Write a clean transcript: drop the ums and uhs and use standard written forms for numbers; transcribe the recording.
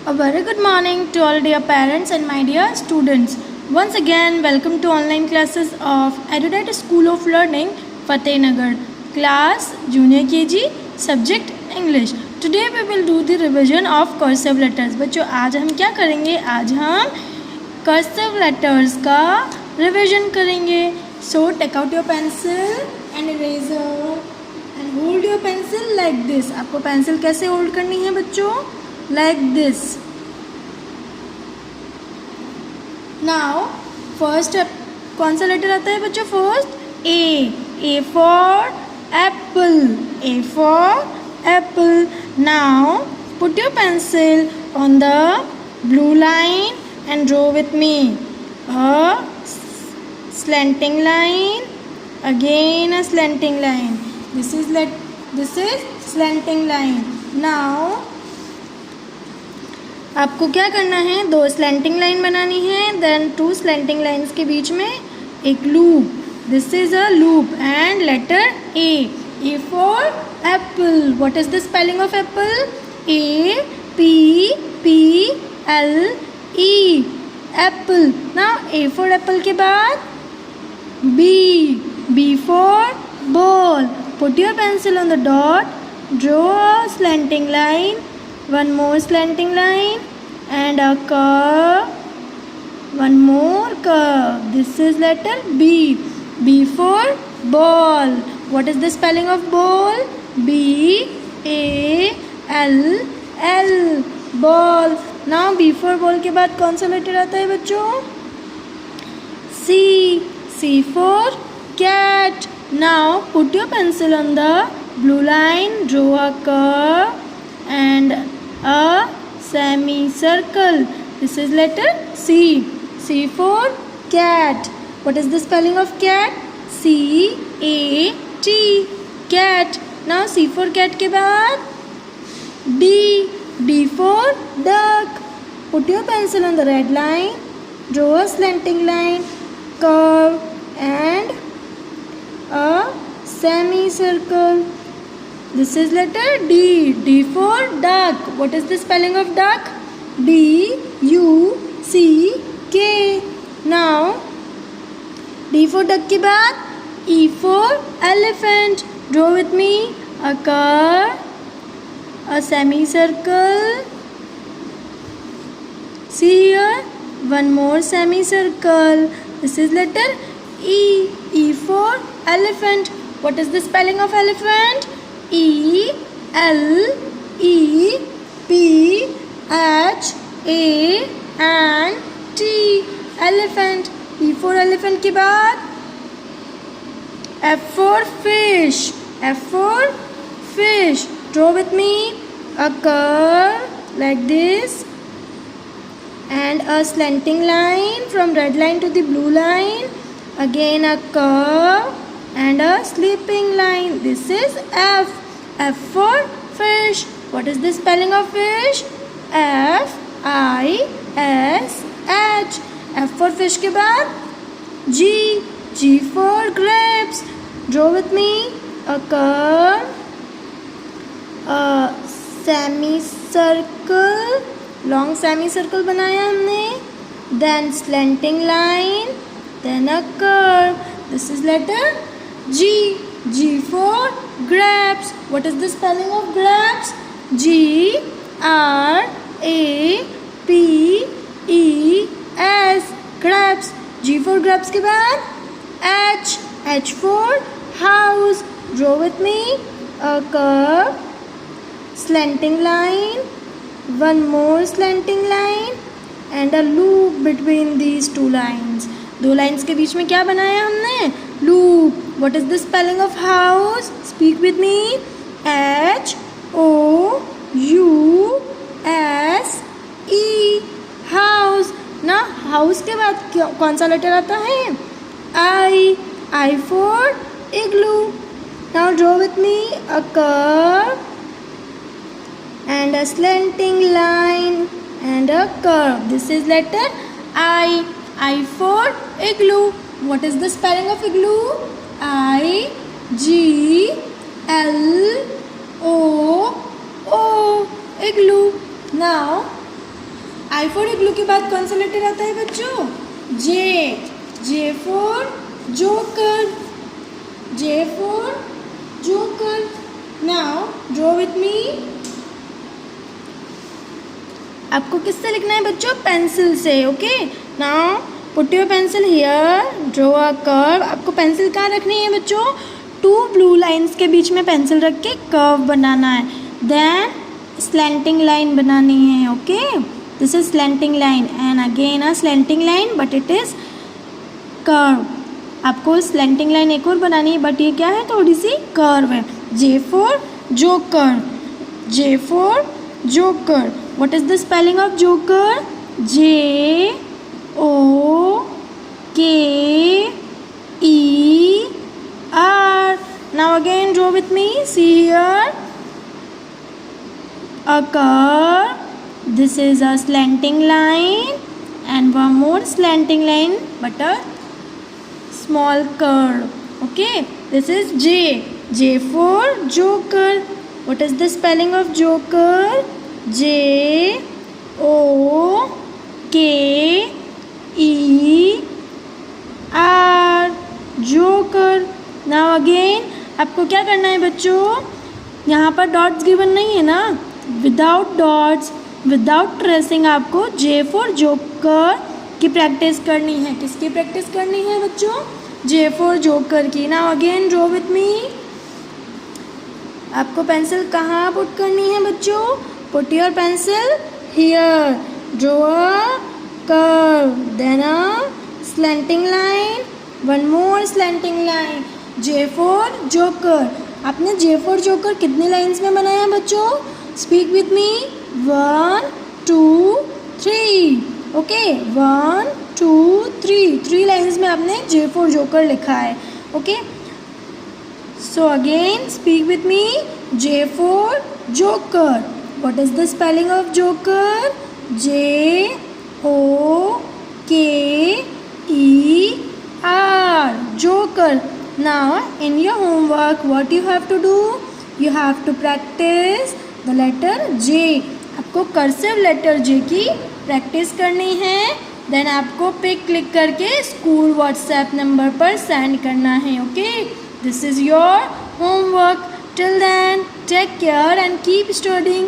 A very good morning to all dear parents and my dear students. Once again, welcome to online classes of Erudite School of Learning, Fatehnagar. Class Junior KG, Subject English. Today we will do the revision of cursive letters. बच्चों आज हम क्या करेंगे? आज हम cursive letters का revision करेंगे. So take out your pencil and eraser and hold your pencil like this. आपको pencil कैसे hold करनी है बच्चों? Like this. Now first कौन सा लेटर आता है बच्चों? First A for apple. A for apple. Now put your pencil on the blue line and draw with me a slanting line, again a slanting line. This is slanting line. Now आपको क्या करना है? दो slanting line बनानी है, then to slanting lines के बीच में एक loop. This is a loop and letter A for apple. What is the spelling of apple? APPLE apple. Now A for apple के बाद B for ball. Put your pencil on the dot, draw a slanting line, one more slanting line and a curve, one more curve. This is letter B for ball. What is the spelling of ball? BALL ball. Now B for ball के बाद कौन सा letter आता है बच्चों? C for cat. Now put your pencil on the blue line, draw a curve and a semicircle. This is letter C for cat. What is the spelling of cat? CAT cat. Now C for cat के बाद D for duck. Put your pencil on the red line, draw a slanting line, curve and a semicircle. This is letter D for duck. What is the spelling of duck? DUCK. Now D for duck के बाद E for elephant. Draw with me a curve, a semicircle. See here, one more semicircle. This is letter E for elephant. What is the spelling of elephant? ELEPHANT elephant. E for elephant के बाद F for fish. Draw with me a curve like this and a slanting line from red line to the blue line, again a curve and a sleeping line. This is F for fish. What is the spelling of fish? FISH. F for fish के बाद G for grapes. Draw with me a curve, a semicircle, long semicircle बनाया हमने, then slanting line, then a curve. This is letter G for grapes. What is the spelling of grapes? GRAPES grapes. G for grapes के बाद H for house. Draw with me a curve, slanting line, one more slanting line and a loop between these two lines. दो lines के बीच में क्या बनाया हमने? Loop. What is the spelling of house? Speak with me. HOUSE house. ना house के बाद कौन सा लेटर आता है? I for igloo. Now draw with me a curve and a slanting line and a curve. This is letter I for igloo. What is the spelling of igloo? IGLOO igloo. Now I for इग्लू के बाद कौन सा letter आता है बच्चों? J for joker, J for joker. Now draw with me. आपको किससे लिखना है बच्चों? पेंसिल से। Okay, now put your pencil here, draw a curve. आपको पेंसिल कहाँ रखनी है बच्चों? 2 ब्लू लाइंस के बीच में पेंसिल रख के कर्व बनाना है। देन स्लैंटिंग लाइन बनानी है। Okay, this is slanting line and again a slanting line but it is curve. आपको स्लैंटिंग लाइन एक और बनानी है बट ये क्या है? थोड़ी सी कर्व है। J for joker, J for joker. What is the spelling of joker? J-O-K-E-R. Now again draw with me. See here a curve. This is a slanting line and one more slanting line but a small curve. Okay, this is J. J for joker. What is the spelling of joker? J-O-K-E-R. Joker. Now again आपको क्या करना है बच्चों? यहाँ पर dots given नहीं है ना, विदाउट डॉट्स, विदाउट ट्रेसिंग आपको जे फॉर जोकर की प्रैक्टिस करनी है। किसकी प्रैक्टिस करनी है बच्चों? जे फॉर जोकर की। Now again draw with me. आपको पेंसिल कहाँ पुट करनी है बच्चों? Put your pencil here. Draw a curve. Then a slanting line. One more slanting line. J for joker. आपने J for joker कितने lines में बनाया बच्चों? Speak with me. 1, 2, 3. Okay. 1, 2, 3. 3 lines में आपने J for joker लिखा है. Okay. So again speak with me. J for joker. What is the spelling of joker? J-O-K-E-R. Joker. Now in your homework what you have to do? You have to practice the letter J. आपको cursive letter J की practice करनी है। Then आपको pic click करके school WhatsApp number पर send करना है। Okay, this is your homework. Till then, take care and keep studying.